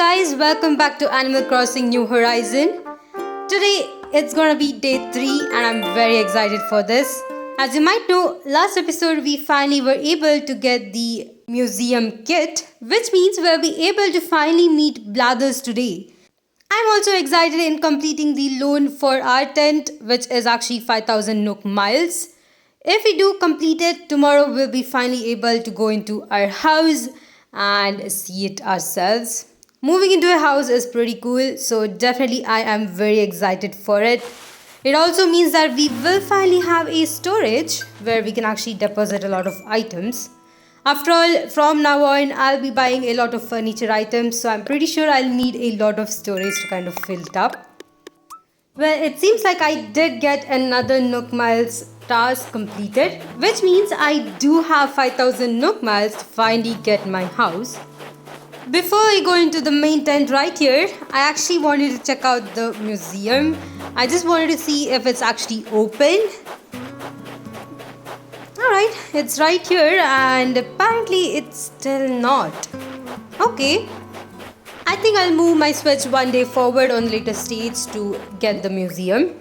guys, welcome back to Animal Crossing New Horizon. Today it's gonna be day 3 and I'm very excited for this. As you might know, last episode we finally were able to get the museum kit, which means we'll be able to finally meet Blathers today. I'm also excited in completing the loan for our tent, which is actually 5000 Nook miles. If we do complete it, tomorrow we'll be finally able to go into our house and see it ourselves. Moving into a house is pretty cool, so definitely I am very excited for it. It also means that we will finally have a storage where we can actually deposit a lot of items. After all, from now on, I'll be buying a lot of furniture items, so I'm pretty sure I'll need a lot of storage to kind of fill it up. Well, it seems like I did get another Nook Miles task completed, which means I do have 5000 Nook Miles to finally get my house. Before we go into the main tent right here, I actually wanted to check out the museum. I just wanted to see if it's actually open. Alright, it's right here and apparently it's still not. Okay. I think I'll move my switch one day forward on later stage to get the museum.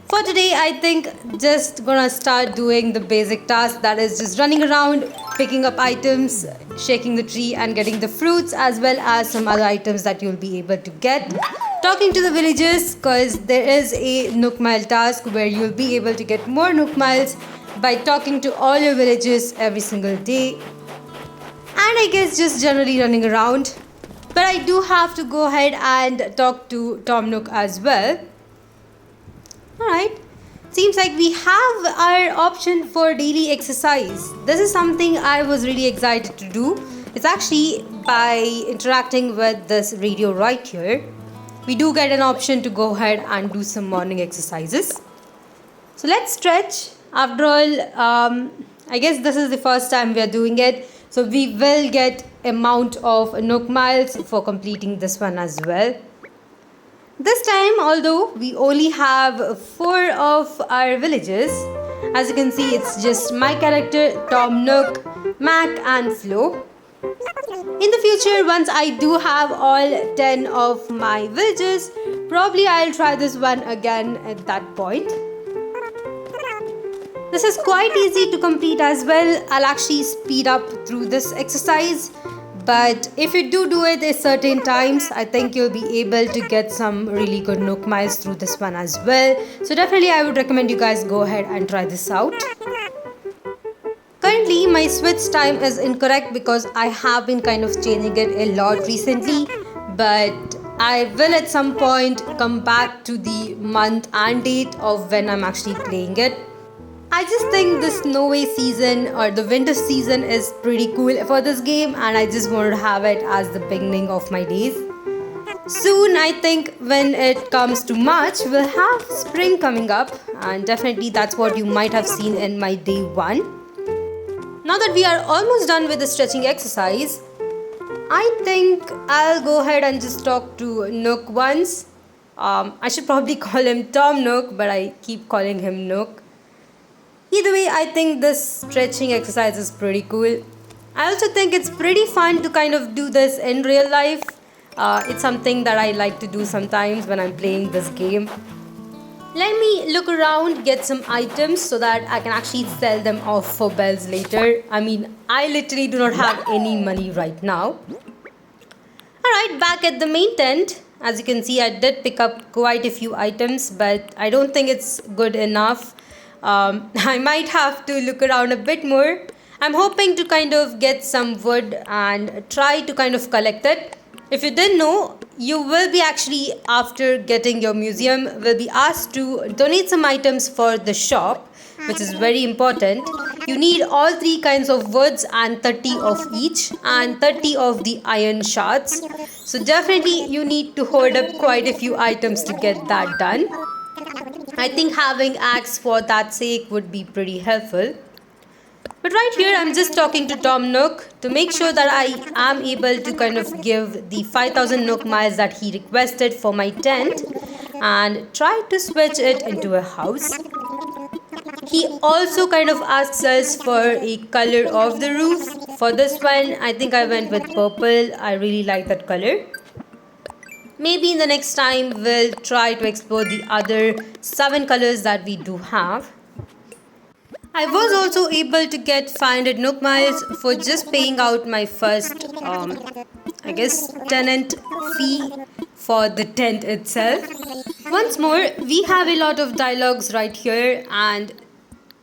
For today, I think just gonna start doing the basic task, that is just running around, picking up items, shaking the tree and getting the fruits, as well as some other items that you'll be able to get. Talking to the villagers, because there is a Nook Mile task where you'll be able to get more Nook Miles by talking to all your villagers every single day. And I guess just generally running around. But I do have to go ahead and talk to Tom Nook as well. Alright, seems like we have our option for daily exercise. This is something I was really excited to do. It's actually by interacting with this radio right here. We do get an option to go ahead and do some morning exercises. So let's stretch. After all, I guess this is the first time we are doing it. So we will get amount of Nook Miles for completing this one as well. This time, although we only have 4 of our villagers, as you can see, it's just my character, Tom Nook, Mac and Flo. In the future, once I do have all 10 of my villagers, probably I'll try this one again at that point. This is quite easy to complete as well. I'll actually speed up through this exercise. But if you do it at certain times, I think you'll be able to get some really good Nook Miles through this one as well. So definitely I would recommend you guys go ahead and try this out. Currently my switch time is incorrect because I have been kind of changing it a lot recently. But I will at some point come back to the month and date of when I'm actually playing it. I just think the snowy season or the winter season is pretty cool for this game, and I just wanted to have it as the beginning of my days. Soon, I think when it comes to March, we'll have spring coming up, and definitely that's what you might have seen in my day 1. Now that we are almost done with the stretching exercise, I think I'll go ahead and just talk to Nook once. I should probably call him Tom Nook, but I keep calling him Nook. Either way, I think this stretching exercise is pretty cool. I also think it's pretty fun to kind of do this in real life. It's something that I like to do sometimes when I'm playing this game. Let me look around, get some items so that I can actually sell them off for bells later. I mean, I literally do not have any money right now. Alright, back at the main tent. As you can see, I did pick up quite a few items, but I don't think it's good enough. I might have to look around a bit more. I'm hoping to kind of get some wood and try to kind of collect it. If you didn't know, you will be actually, after getting your museum, will be asked to donate some items for the shop, which is very important. You need all 3 kinds of woods and 30 of each and 30 of the iron shards. So definitely you need to hoard up quite a few items to get that done. I think having axe for that sake would be pretty helpful. But right here I'm just talking to Tom Nook to make sure that I am able to kind of give the 5000 Nook Miles that he requested for my tent and try to switch it into a house. He also kind of asks us for a color of the roof. For this one, I think I went with purple. I really like that color. Maybe in the next time we'll try to explore the other 7 colors that we do have. I was also able to get 500 Nook miles for just paying out my first, tenant fee for the tent itself. Once more, we have a lot of dialogues right here, and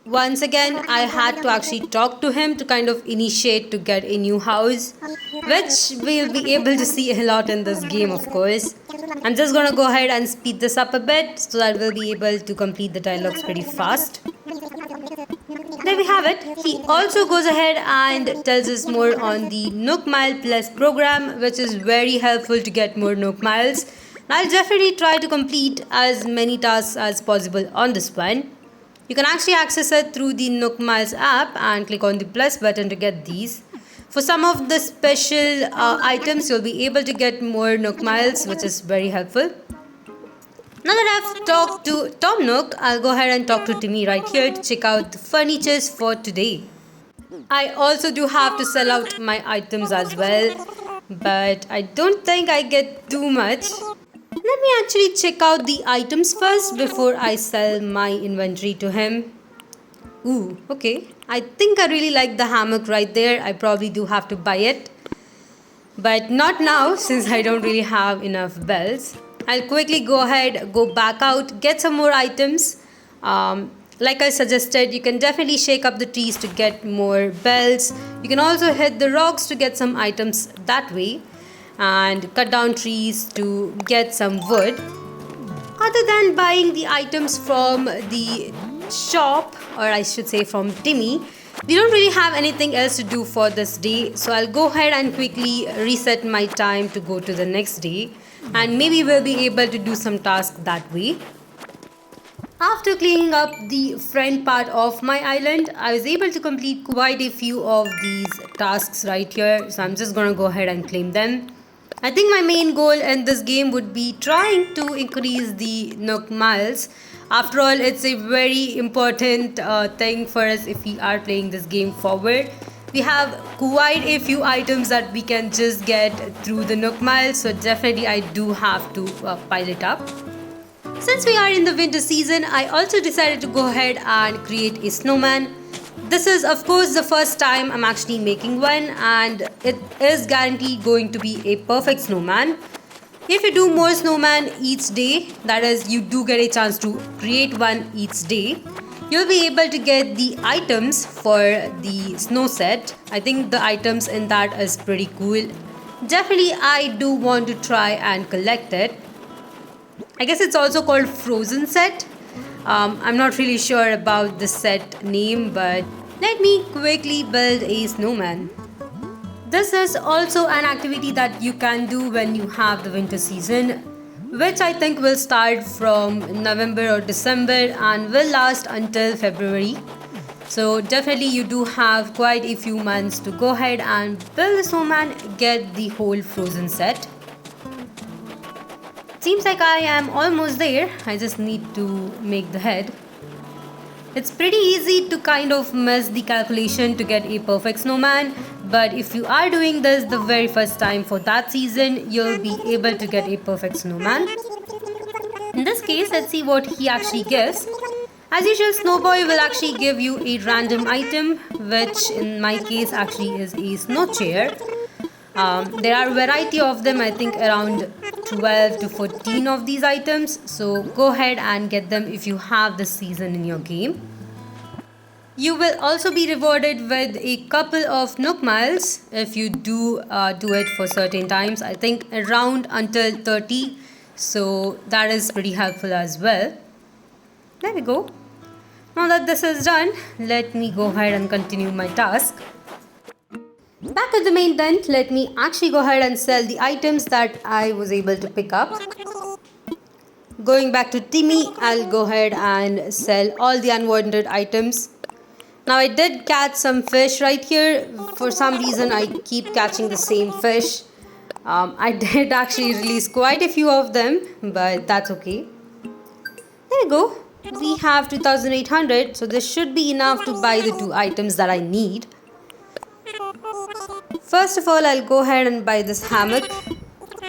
once again, I had to actually talk to him to kind of initiate to get a new house, which we'll be able to see a lot in this game, of course. I'm just gonna go ahead and speed this up a bit so that we'll be able to complete the dialogues pretty fast. There we have it. He also goes ahead and tells us more on the Nook Mile Plus program, which is very helpful to get more Nook Miles. I'll definitely try to complete as many tasks as possible on this one. You can actually access it through the Nook Miles app and click on the plus button to get these. For some of the special items, you'll be able to get more Nook Miles, which is very helpful. Now that I've talked to Tom Nook, I'll go ahead and talk to Timmy right here to check out the furnitures for today. I also do have to sell out my items as well, but I don't think I get too much. Let me actually check out the items first before I sell my inventory to him. Ooh, okay. I think I really like the hammock right there. I probably do have to buy it. But not now since I don't really have enough bells. I'll quickly go ahead, go back out, get some more items. Like I suggested, you can definitely shake up the trees to get more bells. You can also hit the rocks to get some items that way, and cut down trees to get some wood. Other than buying the items from the shop, or I should say from Timmy, we don't really have anything else to do for this day. So I'll go ahead and quickly reset my time to go to the next day, and maybe we'll be able to do some tasks that way. After cleaning up the front part of my island, I was able to complete quite a few of these tasks right here. So I'm just gonna go ahead and claim them. I think my main goal in this game would be trying to increase the Nook Miles. After all, it's a very important thing for us if we are playing this game forward. We have quite a few items that we can just get through the Nook Miles, so definitely I do have to pile it up. Since we are in the winter season, I also decided to go ahead and create a snowman. This is of course the first time I'm actually making one, and it is guaranteed going to be a perfect snowman. If you do more snowman each day, that is, you do get a chance to create one each day, you'll be able to get the items for the snow set. I think the items in that is pretty cool. Definitely I do want to try and collect it. I guess it's also called Frozen set. I'm not really sure about the set name, but let me quickly build a snowman. This is also an activity that you can do when you have the winter season, which I think will start from November or December and will last until February. So definitely you do have quite a few months to go ahead and build a snowman, get the whole Frozen set. Seems like I am almost there. I just need to make the head. It's pretty easy to kind of miss the calculation to get a perfect snowman, but if you are doing this the very first time for that season, you'll be able to get a perfect snowman. In this case, let's see what he actually gives. As usual, Snowboy will actually give you a random item, which in my case actually is a snow chair. There are a variety of them, I think around 12 to 14 of these items, so go ahead and get them if you have this season in your game. You will also be rewarded with a couple of Nook Miles if you do it for certain times, I think around until 30, so that is pretty helpful as well. There we go. Now that this is done, let me go ahead and continue my task. Back at the main tent, let me actually go ahead and sell the items that I was able to pick up. Going back to Timmy, I'll go ahead and sell all the unwanted items. Now I did catch some fish right here. For some reason I keep catching the same fish. I did actually release quite a few of them, but that's okay. There we go. we have 2800, so this should be enough to buy the two items that I need. First of all, I'll go ahead and buy this hammock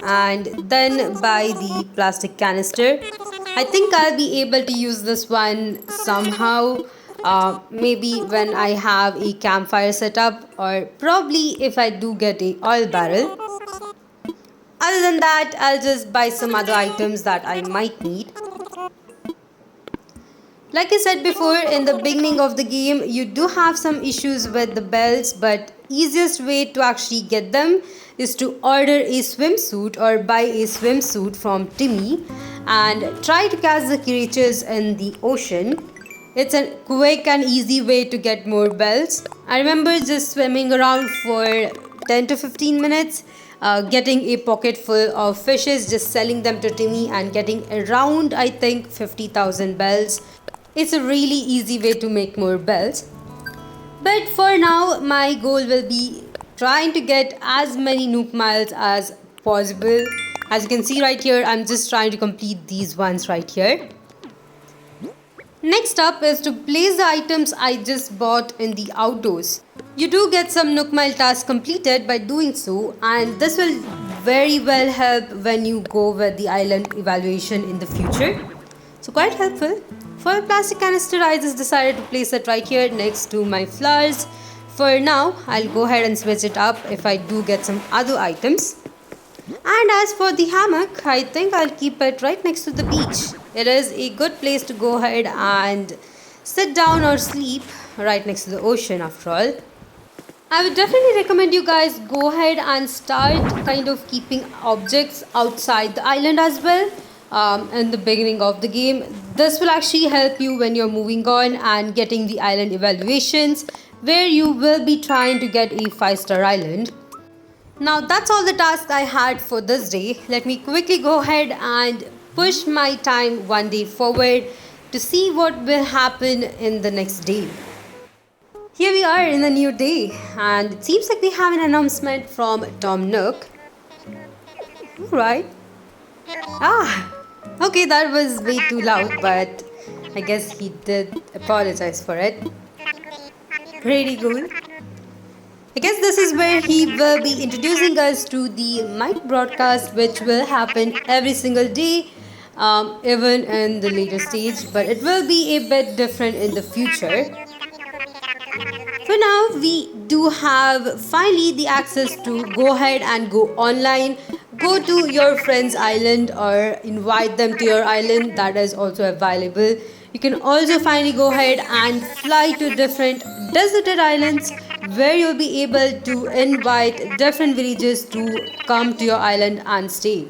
and then buy the plastic canister. I think I'll be able to use this one somehow, maybe when I have a campfire set up, or probably if I do get a oil barrel. Other than that, I'll just buy some other items that I might need. Like I said before, in the beginning of the game, you do have some issues with the bells, but easiest way to actually get them is to order a swimsuit or buy a swimsuit from Timmy and try to catch the creatures in the ocean. It's a quick and easy way to get more bells. I remember just swimming around for 10 to 15 minutes, getting a pocket full of fishes, just selling them to Timmy and getting around, I think, 50,000 bells. It's a really easy way to make more bells. But for now, my goal will be trying to get as many Nook miles as possible. As you can see right here, I'm just trying to complete these ones right here. Next up is to place the items I just bought in the outdoors. You do get some Nook Mile tasks completed by doing so, and this will very well help when you go with the island evaluation in the future. So quite helpful. For plastic canister, I just decided to place it right here next to my flowers. For now, I'll go ahead and switch it up if I do get some other items. And as for the hammock, I think I'll keep it right next to the beach. It is a good place to go ahead and sit down or sleep right next to the ocean after all. I would definitely recommend you guys go ahead and start kind of keeping objects outside the island as well. In the beginning of the game, this will actually help you when you're moving on and getting the island evaluations, where you will be trying to get a 5-star island. Now that's all the tasks I had for this day. Let me quickly go ahead and push my time one day forward to see what will happen in the next day. Here we are in a new day, and it seems like we have an announcement from Tom Nook. Alright. Okay, that was way too loud, but I guess he did apologize for it. Pretty cool. I guess this is where he will be introducing us to the mic broadcast, which will happen every single day, even in the later stage, but it will be a bit different in the future. For now, we do have finally the access to go ahead and go online, go to your friend's island or invite them to your island. That is also available. You can also finally go ahead and fly to different deserted islands where you'll be able to invite different villagers to come to your island and stay.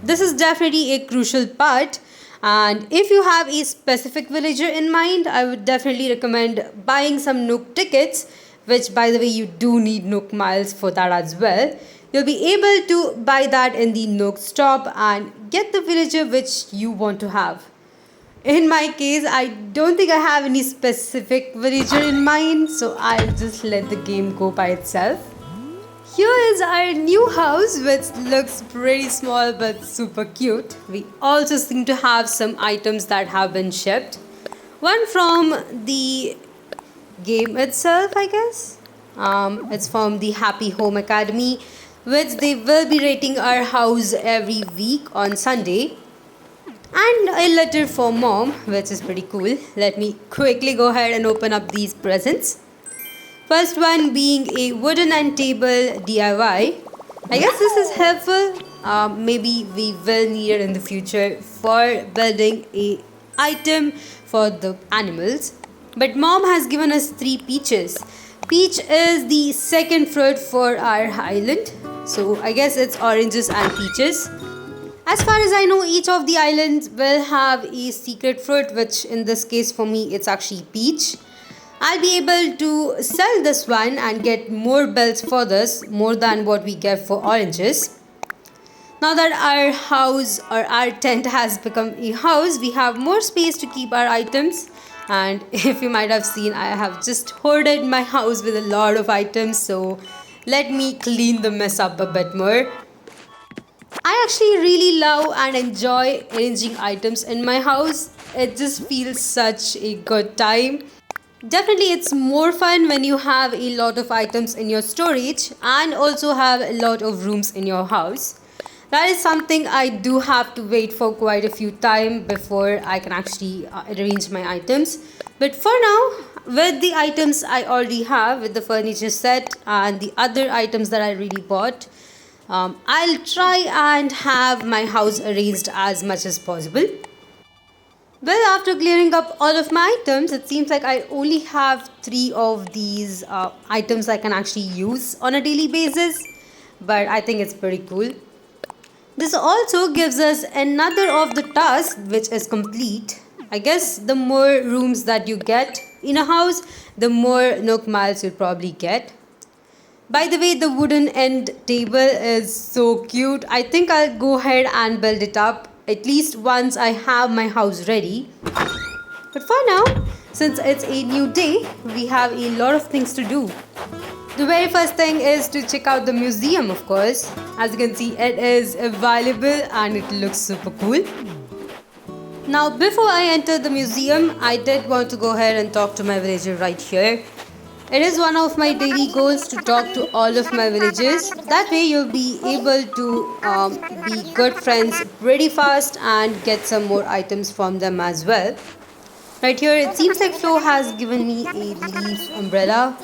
This is definitely a crucial part, and if you have a specific villager in mind, I would definitely recommend buying some Nook tickets, which by the way you do need Nook miles for that as well. You'll be able to buy that in the Nook stop and get the villager which you want to have. In my case, I don't think I have any specific villager in mind, so I'll just let the game go by itself. Here is our new house, which looks pretty small but super cute. We also seem to have some items that have been shipped. One from the game itself, I guess. It's from the Happy Home Academy, which they will be rating our house every week on Sunday. And a letter for mom, which is pretty cool. Let me quickly go ahead and open up these presents. First one being a wooden end table DIY. I guess this is helpful. Maybe we will need it in the future for building a item for the animals. But mom has given us 3 peaches. Peach is the second fruit for our island. So I guess it's oranges and peaches. As far as I know, each of the islands will have a secret fruit, which in this case for me it's actually peach. I'll be able to sell this one and get more bells for this, more than what we get for oranges. Now that our house or our tent has become a house, we have more space to keep our items. And if you might have seen, I have just hoarded my house with a lot of items, so let me clean the mess up a bit more. I actually really love and enjoy arranging items in my house. It just feels such a good time. Definitely, it's more fun when you have a lot of items in your storage and also have a lot of rooms in your house. That is something I do have to wait for quite a few time before I can actually arrange my items. But for now, with the items I already have, with the furniture set and the other items that I really bought, I'll try and have my house arranged as much as possible. Well, after clearing up all of my items, it seems like I only have three of these items I can actually use on a daily basis. But I think it's pretty cool. This also gives us another of the tasks which is complete. I guess the more rooms that you get in a house, the more Nook miles you'll probably get. By the way, the wooden end table is so cute. I think I'll go ahead and build it up at least once I have my house ready. But for now, since it's a new day, we have a lot of things to do. The very first thing is to check out the museum, of course. As you can see, it is available and it looks super cool. Now, before I enter the museum, I did want to go ahead and talk to my villager right here. It is one of my daily goals to talk to all of my villagers. That way you'll be able to be good friends pretty fast and get some more items from them as well. Right here it seems like Flo has given me a leaf umbrella.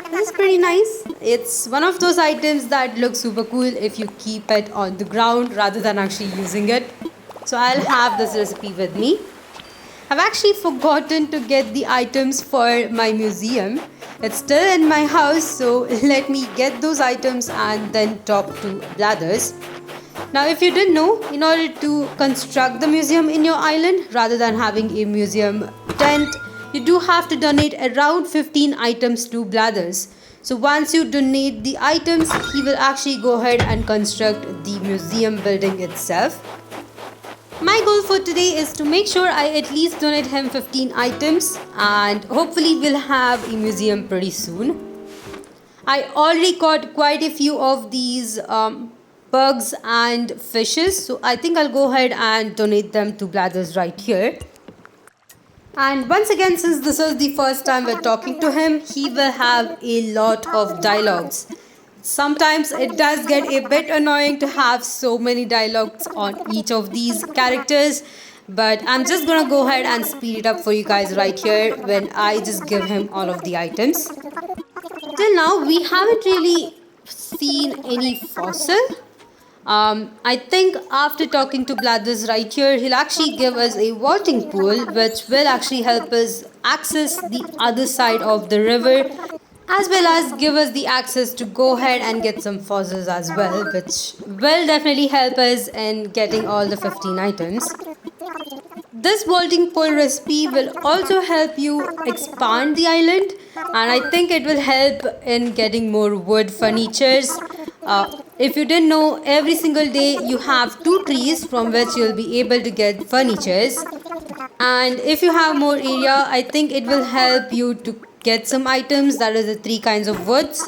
This is pretty nice. It's one of those items that look super cool if you keep it on the ground rather than actually using it. So I'll have this recipe with me. I've actually forgotten to get the items for my museum. It's still in my house, so let me get those items and then talk to Blathers. Now, if you didn't know, in order to construct the museum in your island, rather than having a museum tent, you do have to donate around 15 items to Blathers. So once you donate the items, he will actually go ahead and construct the museum building itself. My goal for today is to make sure I at least donate him 15 items and hopefully we'll have a museum pretty soon. I already caught quite a few of these bugs and fishes, so I think I'll go ahead and donate them to Blathers right here. And once again, since this is the first time we're talking to him, he will have a lot of dialogues. Sometimes it does get a bit annoying to have so many dialogues on each of these characters, but I'm just gonna go ahead and speed it up for you guys right here when I just give him all of the items. Till now, we haven't really seen any fossil. I think after talking to Blathers right here, he'll actually give us a vaulting pool which will actually help us access the other side of the river, as well as give us the access to go ahead and get some fossils as well, which will definitely help us in getting all the 15 items. This vaulting pole recipe will also help you expand the island, and I think it will help in getting more wood furnitures. If you didn't know, every single day you have 2 trees from which you'll be able to get furnitures, and if you have more area, I think it will help you to get some items, that is the 3 kinds of woods,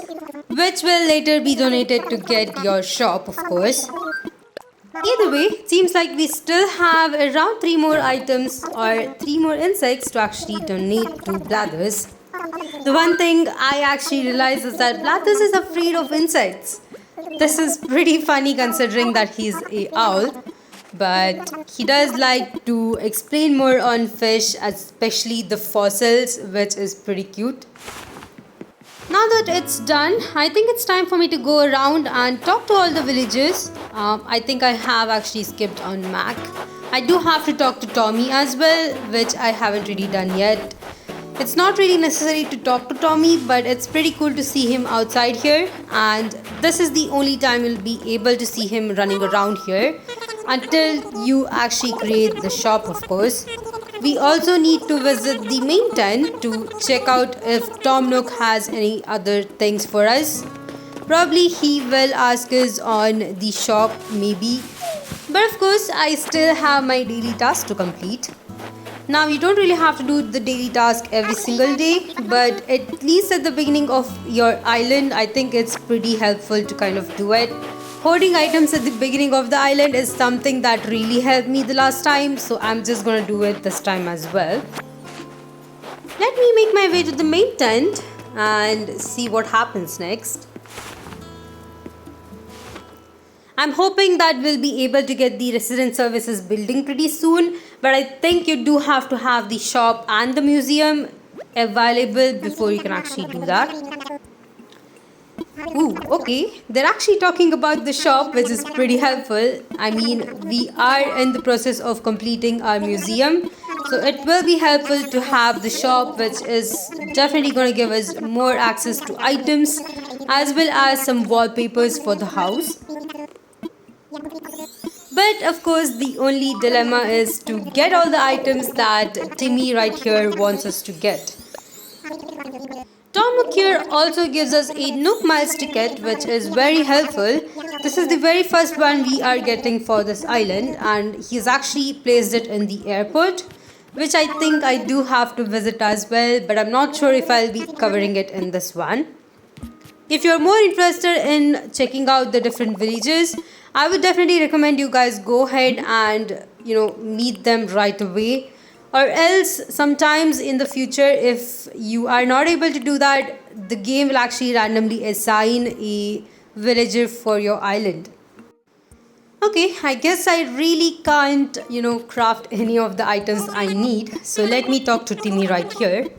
which will later be donated to get your shop, of course. Either way, it seems like we still have around 3 more items or 3 more insects to actually donate to Blathers. The one thing I actually realized is that Blathers is afraid of insects. This is pretty funny considering that he's a owl, but he does like to explain more on fish, especially the fossils, which is pretty cute. Now that it's done, I think it's time for me to go around and talk to all the villagers. I think I have actually skipped on Mac. I do have to talk to Tommy as well, which I haven't really done yet. It's not really necessary to talk to Tommy, but it's pretty cool to see him outside here, and this is the only time you'll be able to see him running around here until you actually create the shop, of course. We also need to visit the main tent to check out if Tom Nook has any other things for us. Probably he will ask us on the shop maybe. But of course, I still have my daily task to complete. Now, you don't really have to do the daily task every single day, but at least at the beginning of your island, I think it's pretty helpful to kind of do it. Hoarding items at the beginning of the island is something that really helped me the last time, so I'm just gonna do it this time as well. Let me make my way to the main tent and see what happens next. I'm hoping that we'll be able to get the resident services building pretty soon, but I think you do have to have the shop and the museum available before you can actually do that. Ooh, okay. They're actually talking about the shop, which is pretty helpful. I mean, we are in the process of completing our museum, so it will be helpful to have the shop, which is definitely going to give us more access to items as well as some wallpapers for the house. But of course, the only dilemma is to get all the items that Timmy right here wants us to get. Tom Nook here also gives us a Nook Miles ticket, which is very helpful. This is the very first one we are getting for this island, and he's actually placed it in the airport, which I think I do have to visit as well, but I'm not sure if I'll be covering it in this one. If you're more interested in checking out the different villages, I would definitely recommend you guys go ahead and meet them right away. Or else, sometimes in the future, if you are not able to do that, the game will actually randomly assign a villager for your island. Okay, I guess I really can't, craft any of the items I need. So let me talk to Timmy right here.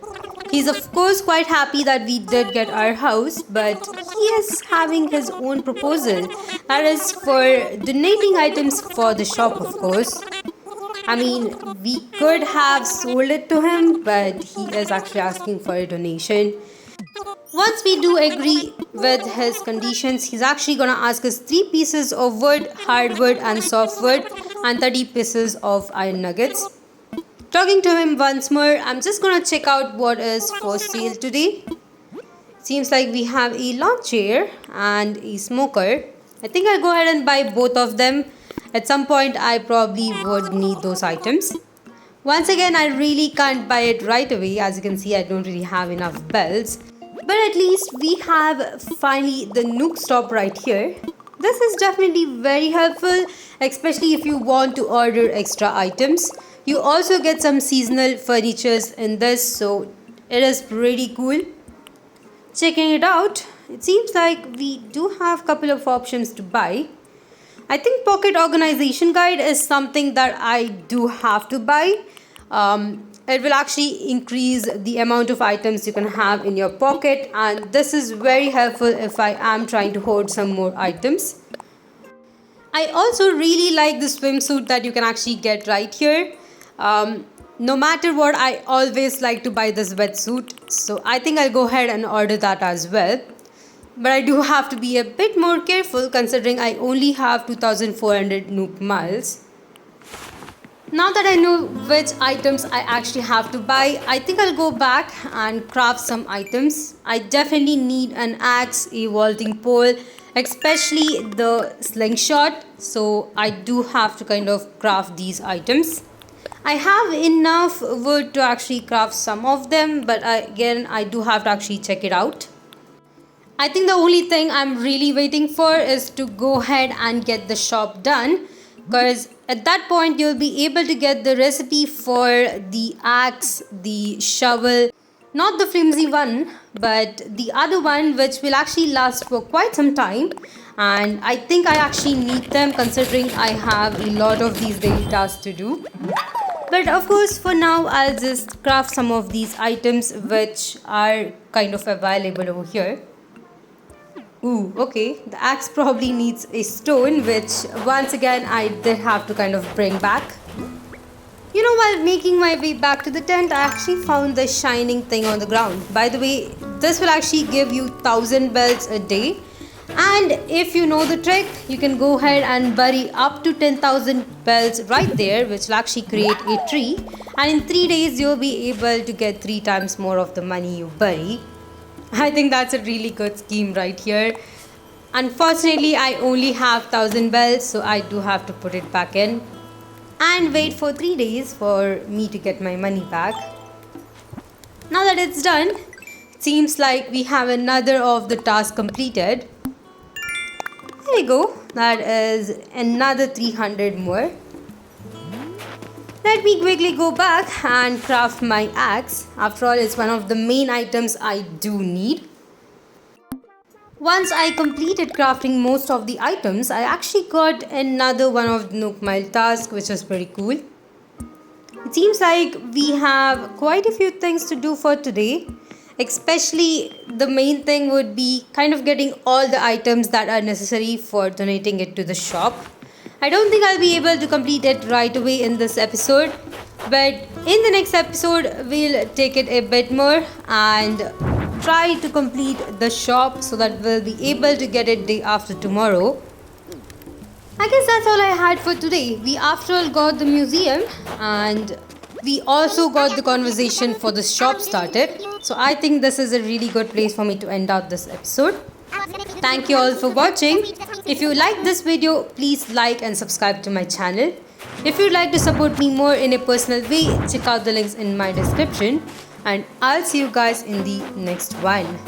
He's of course quite happy that we did get our house, but he is having his own proposal. That is for donating items for the shop, of course. I mean, we could have sold it to him, but he is actually asking for a donation. Once we do agree with his conditions, he's actually gonna ask us 3 pieces of wood, hardwood and softwood, and 30 pieces of iron nuggets. Talking to him once more, I'm just gonna check out what is for sale today. Seems like we have a lawn chair and a smoker. I think I'll go ahead and buy both of them. At some point, I probably would need those items. Once again, I really can't buy it right away. As you can see, I don't really have enough bells. But at least we have finally the Nook stop right here. This is definitely very helpful, especially if you want to order extra items. You also get some seasonal furnitures in this, so it is pretty cool. Checking it out, it seems like we do have a couple of options to buy. I think Pocket Organization Guide is something that I do have to buy. It will actually increase the amount of items you can have in your pocket, and this is very helpful if I am trying to hoard some more items. I also really like the swimsuit that you can actually get right here. No matter what, I always like to buy this wetsuit, so I think I'll go ahead and order that as well. But I do have to be a bit more careful considering I only have 2400 Nook miles. Now that I know which items I actually have to buy, I think I'll go back and craft some items. I definitely need an axe, a vaulting pole, especially the slingshot. So I do have to kind of craft these items. I have enough wood to actually craft some of them, but again, I do have to actually check it out. I think the only thing I'm really waiting for is to go ahead and get the shop done, because at that point you'll be able to get the recipe for the axe, the shovel, not the flimsy one, but the other one which will actually last for quite some time, and I think I actually need them considering I have a lot of these daily tasks to do. But of course, for now I'll just craft some of these items which are kind of available over here. Ooh, okay. The axe probably needs a stone, which once again I did have to kind of bring back. While making my way back to the tent, I actually found this shining thing on the ground. By the way, this will actually give you 1000 bells a day. And if you know the trick, you can go ahead and bury up to 10,000 bells right there, which will actually create a tree. And in 3 days, you'll be able to get 3 times more of the money you bury. I think that's a really good scheme right here. Unfortunately, I only have 1000 bells, so I do have to put it back in and wait for 3 days for me to get my money back. Now that it's done, it seems like we have another of the tasks completed. There we go. That is another 300 more. Let me quickly go back and craft my axe. After all, it's one of the main items I do need. Once I completed crafting most of the items, I actually got another one of the Nook Mile task, which was pretty cool. It seems like we have quite a few things to do for today. Especially the main thing would be kind of getting all the items that are necessary for donating it to the shop. I don't think I'll be able to complete it right away in this episode, but in the next episode we'll take it a bit more and try to complete the shop so that we'll be able to get it day after tomorrow. I guess that's all I had for today. We after all got the museum and we also got the conversation for the shop started. So I think this is a really good place for me to end out this episode. Thank you all for watching. If you like this video, please like and subscribe to my channel. If you'd like to support me more in a personal way, check out the links in my description. And I'll see you guys in the next one.